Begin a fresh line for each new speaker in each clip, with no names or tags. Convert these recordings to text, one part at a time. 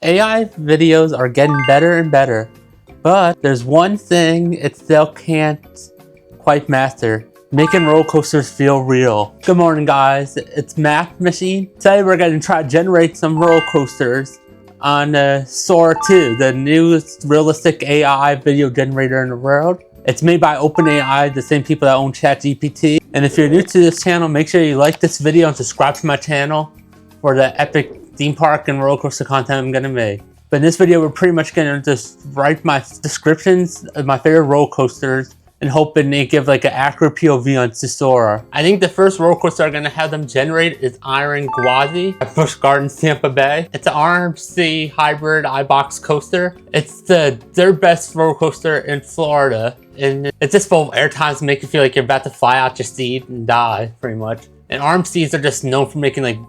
AI videos are getting better and better, but there's one thing it still can't quite master: making roller coasters feel real. Good morning, guys. It's Math Machine. Today we're going to try to generate some roller coasters on Sora 2, the newest realistic AI video generator in the world. It's made by OpenAI, the same people that own ChatGPT. And if you're new to this channel, make sure you like this video and subscribe to my channel for the epic theme park and roller coaster content I'm gonna make. But in this video, we're pretty much gonna just write my descriptions of my favorite roller coasters and hoping they give like an accurate POV on Sora. I think the first roller coaster I'm gonna have them generate is Iron Gwazi at Busch Gardens, Tampa Bay. It's an RMC hybrid iBox coaster. It's their best roller coaster in Florida. And it's just full of air times to make you feel like you're about to fly out your seat and die, pretty much. And RMCs are just known for making like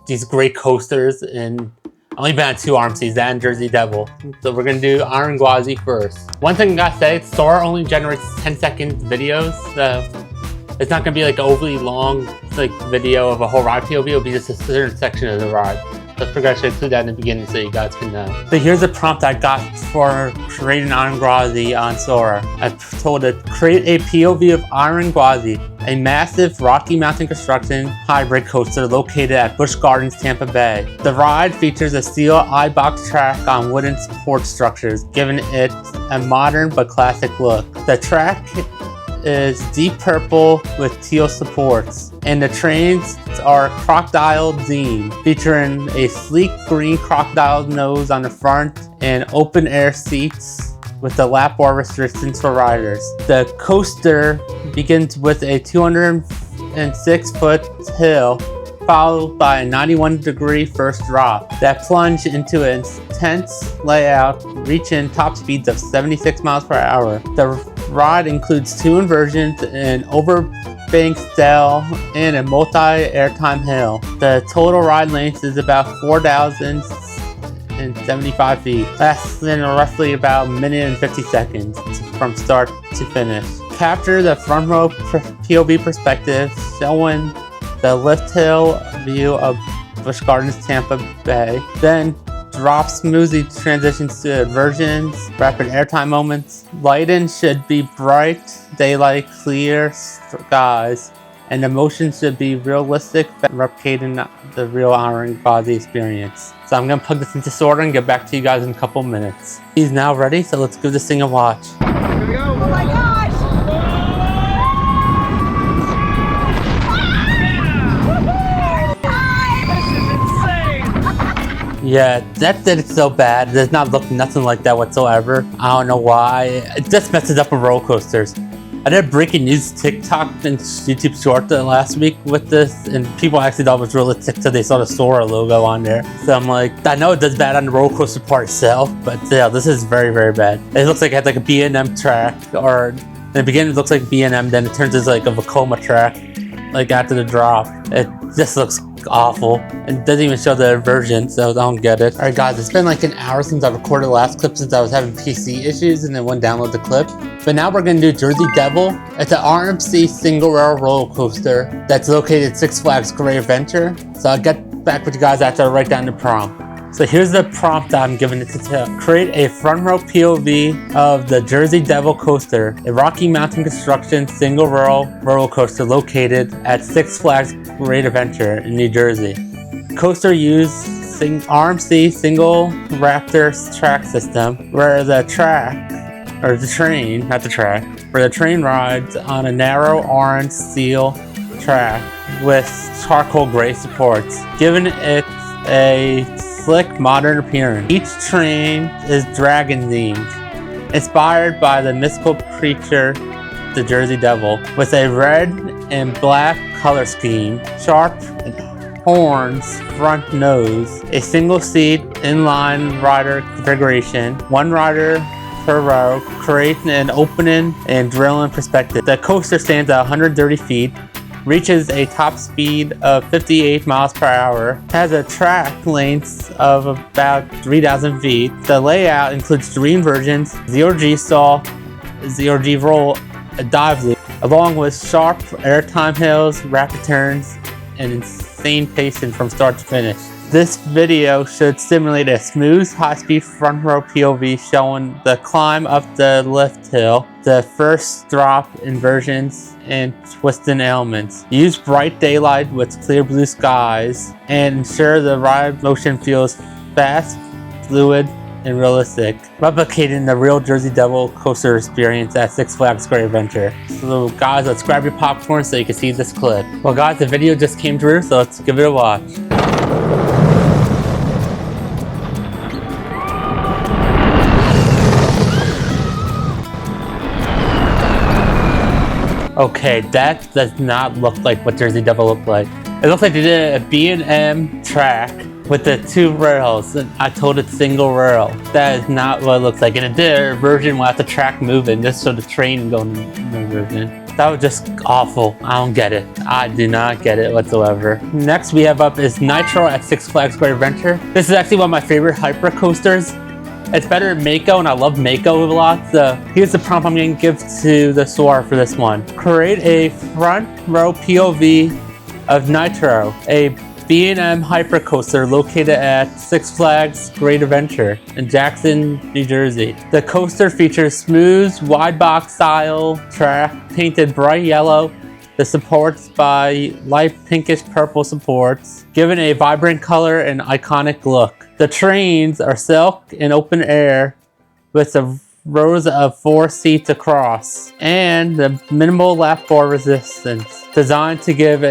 these great coasters, and I've only been on 2 RMCs, that and Jersey Devil. So we're gonna do Iron Gwazi first. One thing I gotta say, Sora only generates 10-second videos, so it's not gonna be like an overly long like video of a whole ride POV. It'll be just a certain section of the ride. So I figured I should include that in the beginning so you guys can know. So here's a prompt I got for creating Iron Gwazi on Sora. I told it, create a POV of Iron Gwazi, a massive Rocky Mountain construction hybrid coaster located at Busch Gardens, Tampa Bay. The ride features a steel iBox track on wooden support structures, giving it a modern but classic look. The track is deep purple with teal supports, and the trains are crocodile themed, featuring a sleek green crocodile nose on the front and open air seats with the lap bar restrictions for riders. The coaster begins with a 206-foot hill, followed by a 91-degree first drop that plunge into an intense layout, reaching top speeds of 76 miles per hour. The ride includes 2 inversions, an overbank style and a multi-airtime hill. The total ride length is about 4,075 feet, lasting roughly about a minute and 50 seconds from start to finish. Capture the front row POV perspective, showing the lift hill view of Busch Gardens, Tampa Bay. Then drop smoothly transitions to inversions, rapid airtime moments. Lighting should be bright, daylight, clear skies, and the motion should be realistic, replicating the real Iron Gwazi experience. So I'm gonna plug this into Sora and get back to you guys in a couple minutes. He's now ready, so let's give this thing a watch.
Here we go. Oh my gosh!
Yeah, that did it so bad. It does not look nothing like that whatsoever. I don't know why. It just messes up with roller coasters. I did a breaking news TikTok and YouTube short last week with this, and people actually thought it was realistic until they saw the Sora logo on there. So I'm like, I know it does bad on the roller coaster part itself, but yeah, this is very, very bad. It looks like it had like a B&M track, or in the beginning it looks like B&M, then it turns into like a Vekoma track, like after the drop. It just looks awful. It doesn't even show the inversion, so I don't get it. Alright guys, it's been like an hour since I recorded the last clip since I was having PC issues and then wouldn't download the clip. But now we're gonna do Jersey Devil. It's an RMC single rail roller coaster that's located at Six Flags Great Adventure. So I'll get back with you guys after I write down the prompt. So here's the prompt I'm giving it to create a front row POV of the Jersey Devil coaster, a Rocky Mountain construction single rail roller coaster located at Six Flags Great Adventure in New Jersey. Coaster used RMC single Raptor track system, where the train rides on a narrow orange steel track with charcoal gray supports, giving it a slick modern appearance. Each train is dragon themed, inspired by the mystical creature the Jersey Devil, with a red and black color scheme, sharp horns, front nose, a single seat inline rider configuration, 1 rider per row, creating an opening and drilling perspective. The coaster stands at 130 feet, reaches a top speed of 58 miles per hour, has a track length of about 3,000 feet. The layout includes 3 inversions, 0G stall, 0G roll, a dive loop, along with sharp airtime hills, rapid turns, and insane pacing from start to finish. This video should simulate a smooth, high-speed front row POV showing the climb up the lift hill, the first drop, inversions, and twisting elements. Use bright daylight with clear blue skies, and ensure the ride motion feels fast, fluid, and realistic, replicating the real Jersey Devil coaster experience at Six Flags Great Adventure. So guys, let's grab your popcorn so you can see this clip. Well guys, the video just came through, so let's give it a watch. Okay, that does not look like what Jersey Devil looked like. It looks like they did a B&M track with the 2 rails, and I told it single rail. That is not what it looks like. And it did a version without the track moving, just so the train going in the version. That was just awful. I don't get it. I do not get it whatsoever. Next we have up is Nitro at Six Flags Great Adventure. This is actually one of my favorite hyper coasters. It's better than Mako, and I love Mako a lot. So here's the prompt I'm going to give to the Sora for this one. Create a front row POV of Nitro, a B&M hypercoaster located at Six Flags Great Adventure in Jackson, New Jersey. The coaster features smooth, wide box style track painted bright yellow. The supports by light pinkish purple supports, given a vibrant color and iconic look. The trains are silk and open air with the rows of 4 seats across, and the minimal lap bar resistance, designed to give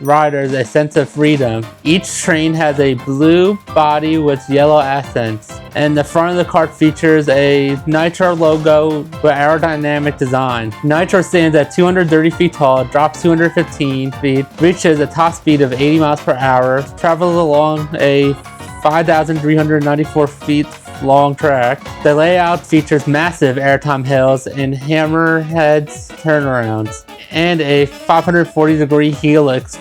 riders a sense of freedom. Each train has a blue body with yellow accents, and the front of the cart features a Nitro logo with aerodynamic design. Nitro stands at 230 feet tall, drops 215 feet, reaches a top speed of 80 miles per hour, travels along a 5,394 feet long track. The layout features massive airtime hills and hammerheads turnarounds, and a 540-degree helix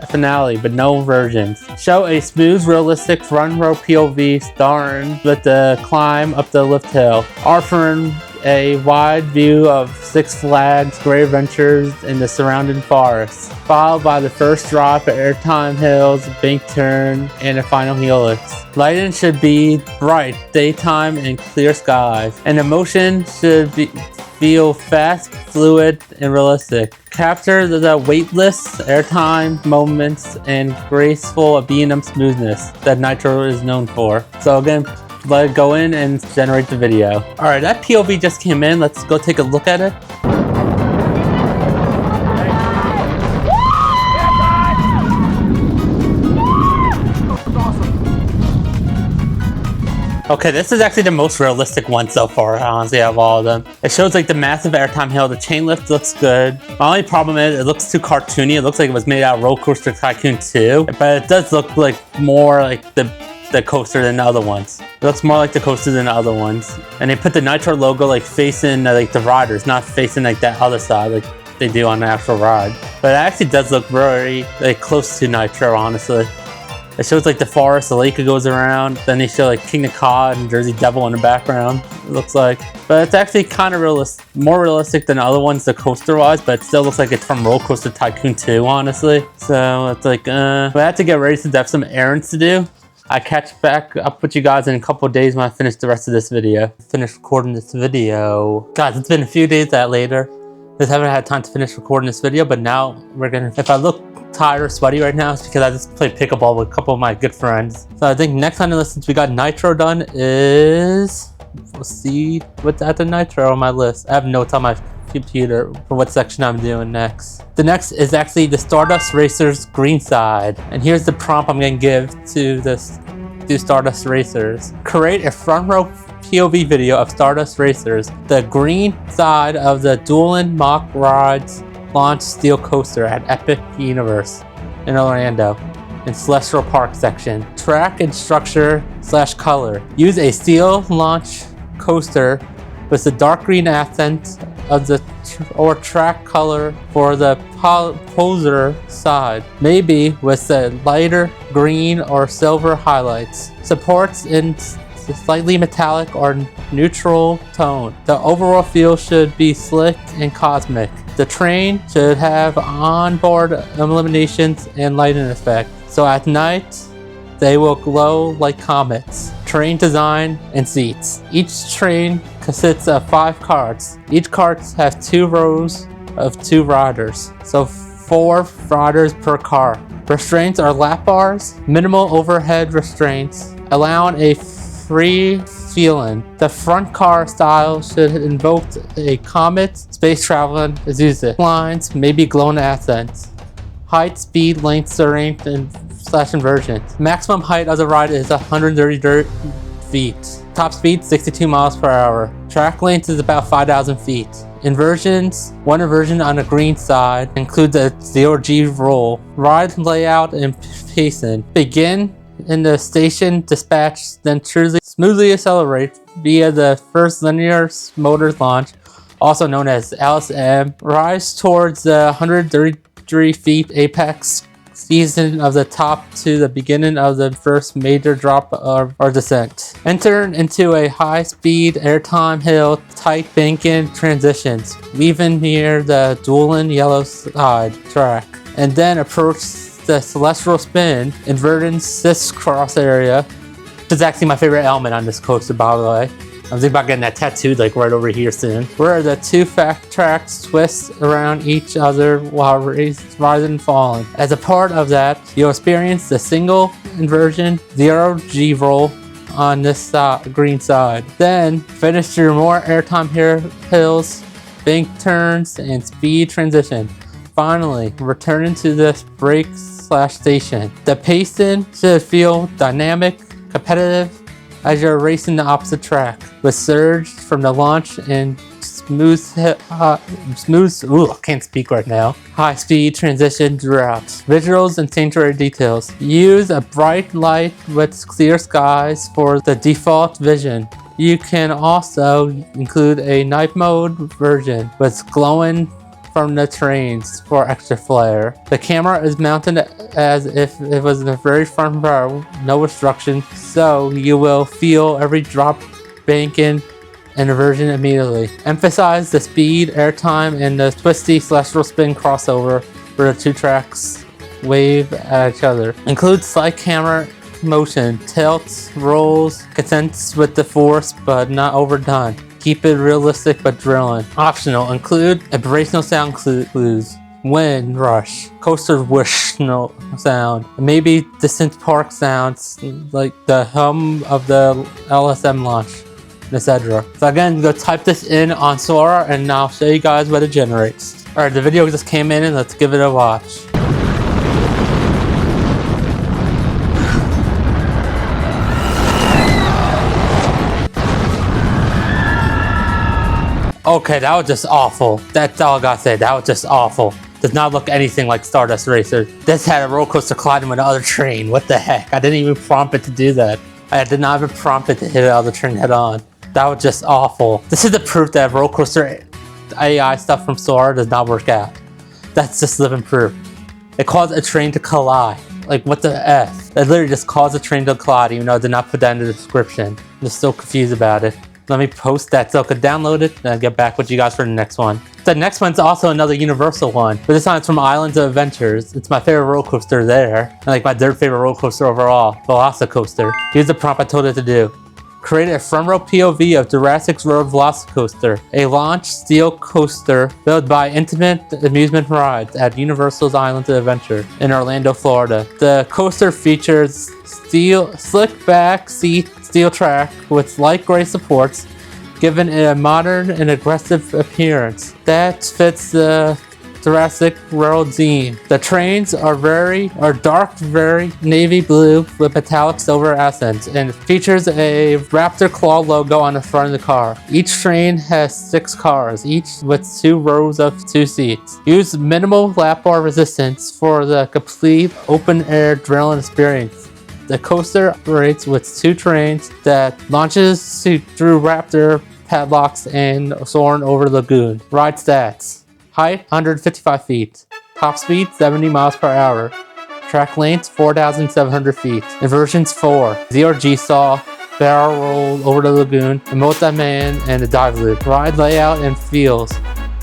finale, but no inversions. Show a smooth, realistic front row POV starting with the climb up the lift hill, offering a wide view of Six Flags Great Adventures in the surrounding forest, followed by the first drop, airtime hills, bank turn, and a final helix. Lighting should be bright, daytime, and clear skies, and the motion should feel fast, fluid, and realistic. Capture the weightless airtime moments and graceful B&M smoothness that Nitro is known for. So again, let it go in and generate the video. Alright, that POV just came in. Let's go take a look at it. Okay, this is actually the most realistic one so far, honestly, out of all of them. It shows like the massive airtime hill, the chain lift looks good. My only problem is it looks too cartoony. It looks like it was made out of Roller Coaster Tycoon 2, but it does look like more like the coaster than the other ones. It looks more like the coaster than the other ones. And they put the Nitro logo like facing like the riders, not facing like that other side like they do on the actual ride. But it actually does look very like close to Nitro, honestly. It shows like the forest, the lake it goes around. Then they show like King of Cod and Jersey Devil in the background, it looks like. But it's actually kind of more realistic than the other ones, the coaster-wise, but it still looks like it's from Roller Coaster Tycoon 2, honestly. So it's like, we have to get ready since I have some errands to do. I catch back up with you guys in a couple of days when I finish the rest of this video. Finish recording this video. Guys, it's been a few days that later. Just haven't had time to finish recording this video, but now we're gonna, if I look tired or sweaty right now, it's because I just played pickleball with a couple of my good friends. So I think next time, since we got Nitro done, is, we'll see what's at the Nitro on my list. I have notes on my computer for what section I'm doing next. The next is actually the Stardust Racers green side, and here's the prompt I'm gonna give to Stardust Racers. Create a front row POV video of Stardust Racers, the green side of the Dueling Mock Rides launch steel coaster at Epic Universe in Orlando in Celestial Park section. Track and structure / color. Use a steel launch coaster with the dark green accent of the track color for the poser side, maybe with the lighter green or silver highlights. Supports in slightly metallic or neutral tone. The overall feel should be slick and cosmic. The train should have onboard illuminations and lighting effect. So at night, They will glow like comets. Train design and seats. Each train consists of 5 carts. Each cart has 2 rows of 2 riders, so 4 riders per car. Restraints are lap bars, minimal overhead restraints, allowing a free feeling. The front car style should invoke a comet, space traveling, Azusa. Lines may be glowing accents. Height, speed, length, terrain, and / inversions. Maximum height of the ride is 130 feet. Top speed 62 miles per hour. Track length is about 5,000 feet. Inversions. One inversion on the green side includes a 0G roll. Ride layout and pacing. Begin in the station dispatch, then smoothly accelerate via the first linear motor launch, also known as LSM. Rise towards the 133 feet apex season of the top to the beginning of the first major drop or descent. Enter into a high-speed airtime hill tight banking transitions, leaving near the dueling yellow side track, and then approach the celestial spin, inverted cis cross area. This is actually my favorite element on this coaster, by the way. I'm thinking about getting that tattooed like right over here soon. Where the 2 fact tracks twist around each other while rising and falling. As a part of that, you'll experience the single inversion 0G roll on this green side. Then finish through more airtime hills, bank turns, and speed transition. Finally, returning to this break / station. The pacing should feel dynamic, competitive, as you're racing the opposite track, with surge from the launch and smooth, I can't speak right now, high-speed transition throughout. Visuals and sanctuary details. Use a bright light with clear skies for the default vision. You can also include a night mode version with glowing from the trains for extra flair. The camera is mounted as if it was in the very front row, no obstruction, so you will feel every drop, banking, and inversion immediately. Emphasize the speed, airtime, and the twisty celestial spin crossover where the 2 tracks wave at each other. Include slight camera motion, tilts, rolls, contents with the force but not overdone. Keep it realistic but drilling. Optional, include vibrational sound clues, wind rush, coaster whoosh sound, maybe distant park sounds like the hum of the LSM launch, etc. So again, go type this in on Sora and I'll show you guys what it generates. Alright, the video just came in and let's give it a watch. Okay, that was just awful. That's all I gotta say. That was just awful. Does not look anything like Stardust Racer. This had a roller coaster colliding with another train. What the heck? I didn't even prompt it to do that. I did not even prompt it to hit the other train head on. That was just awful. This is the proof that roller coaster AI stuff from Sora does not work out. That's just living proof. It caused a train to collide. Like, what the F? It literally just caused a train to collide, even though I did not put that in the description. I'm just so confused about it. Let me post that so I could download it and I'll get back with you guys for the next one. The next one's also another Universal one, but this time it's from Islands of Adventures. It's my favorite roller coaster there, and like my 3rd favorite roller coaster overall, VelociCoaster. Here's the prompt I told it to do. Create a front row POV of Jurassic World VelociCoaster, a launch steel coaster built by Intimate Amusement Rides at Universal's Islands of Adventure in Orlando, Florida. The coaster features slick back seat steel track with light gray supports, giving it a modern and aggressive appearance that fits the Jurassic World theme. The trains are dark, very navy blue with metallic silver accents and features a raptor claw logo on the front of the car. Each train has 6 cars, each with 2 rows of 2 seats. Use minimal lap bar resistance for the complete open-air adrenaline experience. The coaster operates with 2 trains that launches through raptor padlocks and soaring over Lagoon. Ride stats. Height 155 feet. Top speed 70 miles per hour. Track length 4,700 feet. Inversions 4. 0G saw, barrel roll over the Lagoon, a multi-man, and a dive loop. Ride layout and feels.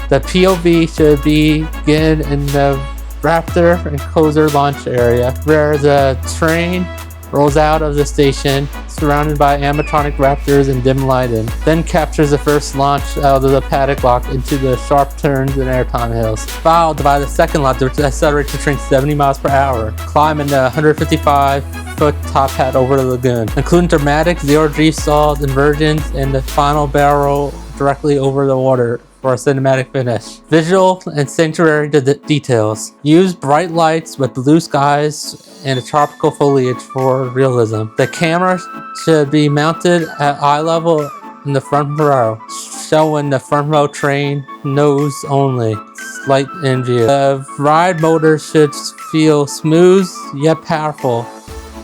The POV should begin in the raptor and coaster launch area, where the train rolls out of the station, surrounded by animatronic raptors and dim lighting, then captures the first launch out of the paddock lock into the sharp turns and airtime hills, followed by the second launch which accelerates to train 70 miles per hour, climbing the 155-foot top hat over the lagoon, including dramatic zero-G stall inversions and the final barrel directly over the water for a cinematic finish. Visual and sanctuary details. Use bright lights with blue skies and a tropical foliage for realism. The camera should be mounted at eye level in the front row, showing the front row train nose only, light in view. The ride motor should feel smooth yet powerful,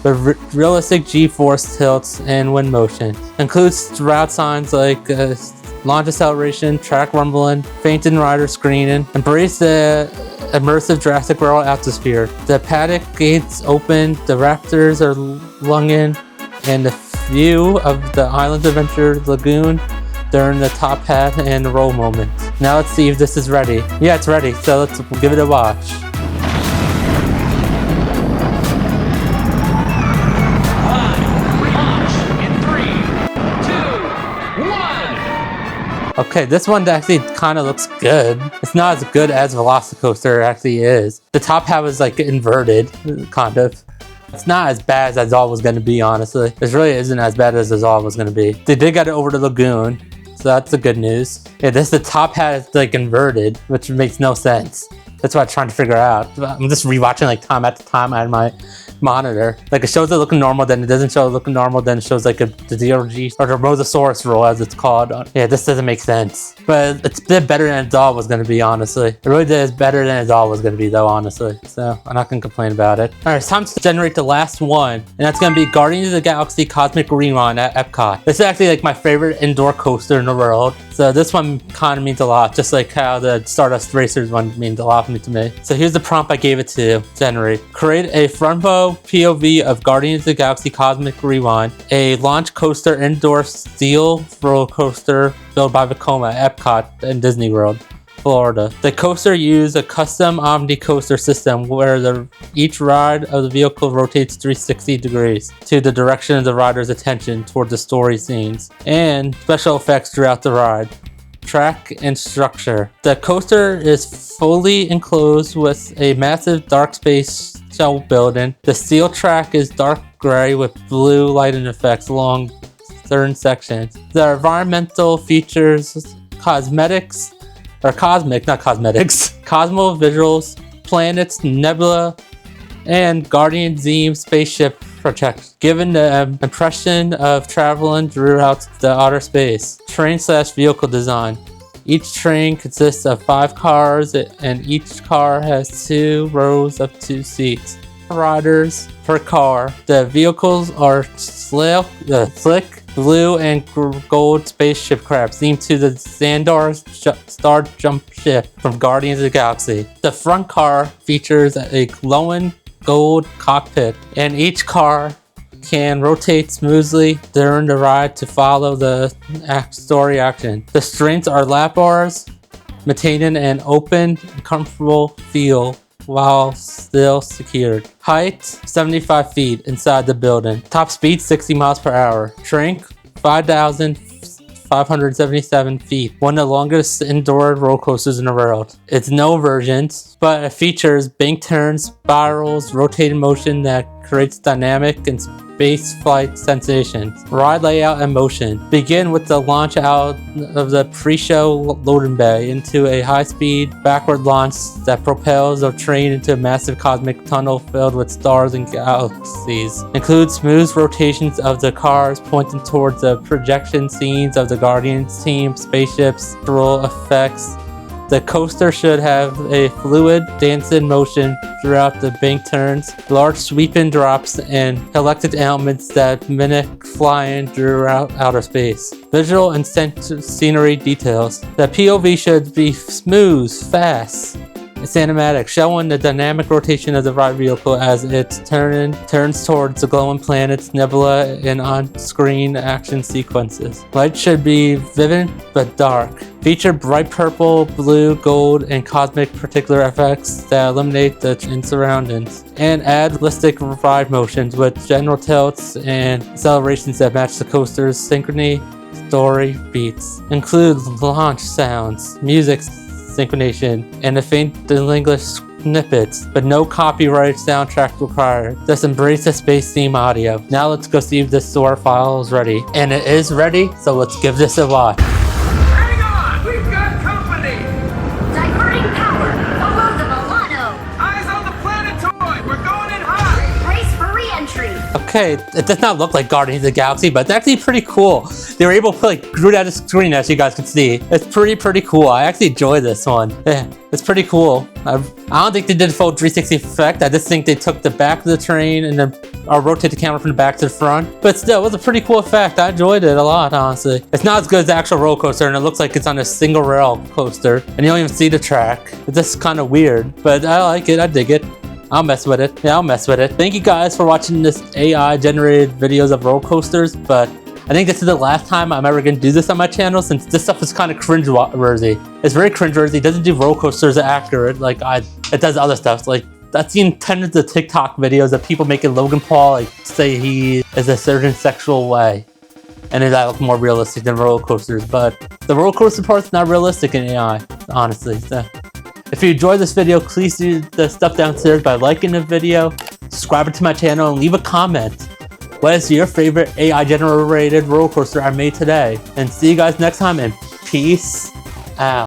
with realistic G-force tilts and wind motion. Includes route signs like launch acceleration, track rumbling, fainting rider screening. Embrace the immersive Jurassic World atmosphere. The paddock gates open, the raptors are lunging, and the view of the Island Adventure Lagoon during the top hat and roll moment. Now let's see if this is ready. Yeah, it's ready, so let's give it a watch. Okay, this one actually kind of looks good. It's not as good as VelociCoaster actually is. The top hat was like inverted, kind of. It's not as bad as all was going to be, honestly. It really isn't as bad as all was going to be. They did get it over to Lagoon, so that's the good news. Yeah, the top hat is like inverted, which makes no sense. That's what I'm trying to figure out. I'm just rewatching like time after time on my monitor. Like it shows it looking normal, then it doesn't show it looking normal, then it shows like the zero-G or the Rosasaurus roll as it's called. Yeah, this doesn't make sense. But it's a bit better than its all was going to be, honestly. It really did better than its all was going to be though, honestly. So I'm not going to complain about it. Alright, it's time to generate the last one. And that's going to be Guardians of the Galaxy Cosmic Rewind at Epcot. This is actually like my favorite indoor coaster in the world. So this one kind of means a lot, just like how the Stardust Racers one means a lot to me. So here's the prompt I gave it to generate. Create a front row POV of Guardians of the Galaxy Cosmic Rewind, a launch coaster indoor steel roller coaster built by Vekoma at Epcot in Disney World, Florida. The coaster used a custom Omni coaster system where each ride of the vehicle rotates 360 degrees to the direction of the rider's attention toward the story scenes, and special effects throughout the ride. Track and structure. The coaster is fully enclosed with a massive dark space shell building. The steel track is dark gray with blue lighting effects along certain sections. The environmental features cosmic, not cosmetics, cosmo visuals, planets, nebula, and Guardian Zeme spaceship project, given the impression of traveling throughout the outer space. Train/vehicle design. Each train consists of 5 cars, and each car has 2 rows of 2 seats. Riders per car. The vehicles are slick, blue and gold spaceship crabs themed to the Xandar Star Jump ship from Guardians of the Galaxy. The front car features a glowing gold cockpit, and each car can rotate smoothly during the ride to follow the story action. The strengths are lap bars, maintaining an open, comfortable feel while still secured. Height, 75 feet inside the building. Top speed, 60 miles per hour. Shrink, 5,577 feet. One of the longest indoor roller coasters in the world. It's no versions, but it features bank turns, spirals, rotating motion that creates dynamic and space flight sensations. Ride layout and motion. Begin with the launch out of the pre-show loading bay into a high-speed backward launch that propels the train into a massive cosmic tunnel filled with stars and galaxies. Includes smooth rotations of the cars pointing towards the projection scenes of the Guardians team, spaceships, visual effects. The coaster should have a fluid, dancing motion throughout the bank turns, large sweeping drops, and electric elements that mimic flying throughout outer space. Visual and scenery details. The POV should be smooth, fast, cinematic, showing the dynamic rotation of the ride vehicle as it turns towards the glowing planets, nebula, and on-screen action sequences. Light should be vivid but dark. Feature bright purple, blue, gold, and cosmic particular effects that eliminate the surroundings. And add realistic ride motions with general tilts and accelerations that match the coaster's synchrony, story, beats. Include launch sounds, music synchronization, and a faint English snippets, but no copyright soundtrack required. Just embrace the space theme audio. Now let's go see if this Sora file is ready. And it is ready, so let's give this a watch.
Hang on! We've got company!
Diverting power! Follow the Milano!
Eyes on the planetoid! We're going in high!
Brace for re-entry!
Okay, it does not look like Guardians of the Galaxy, but it's actually pretty cool. They were able to put like Groot out of the screen, as you guys can see. It's pretty cool. I actually enjoy this one. Yeah, it's pretty cool. I don't think they did a full 360 effect. I just think they took the back of the train and then rotate the camera from the back to the front. But still, it was a pretty cool effect. I enjoyed it a lot, honestly. It's not as good as the actual roller coaster, and it looks like it's on a single rail coaster, and you don't even see the track. It's just kind of weird, but I like it. I dig it. I'll mess with it. Yeah, I'll mess with it. Thank you guys for watching this AI generated videos of roller coasters, but I think this is the last time I'm ever going to do this on my channel, since this stuff is kind of cringe-worthy. It's very cringe-worthy. It doesn't do roller coasters accurate like it does other stuff. Like, I've seen tons of TikTok videos of people making Logan Paul like say he is a certain sexual way, and that look more realistic than roller coasters. But the roller coaster part's not realistic in AI, honestly. So, if you enjoyed this video, please do the stuff downstairs by liking the video, subscribing to my channel, and leave a comment. What is your favorite AI generated roller coaster I made today? And see you guys next time, and peace out.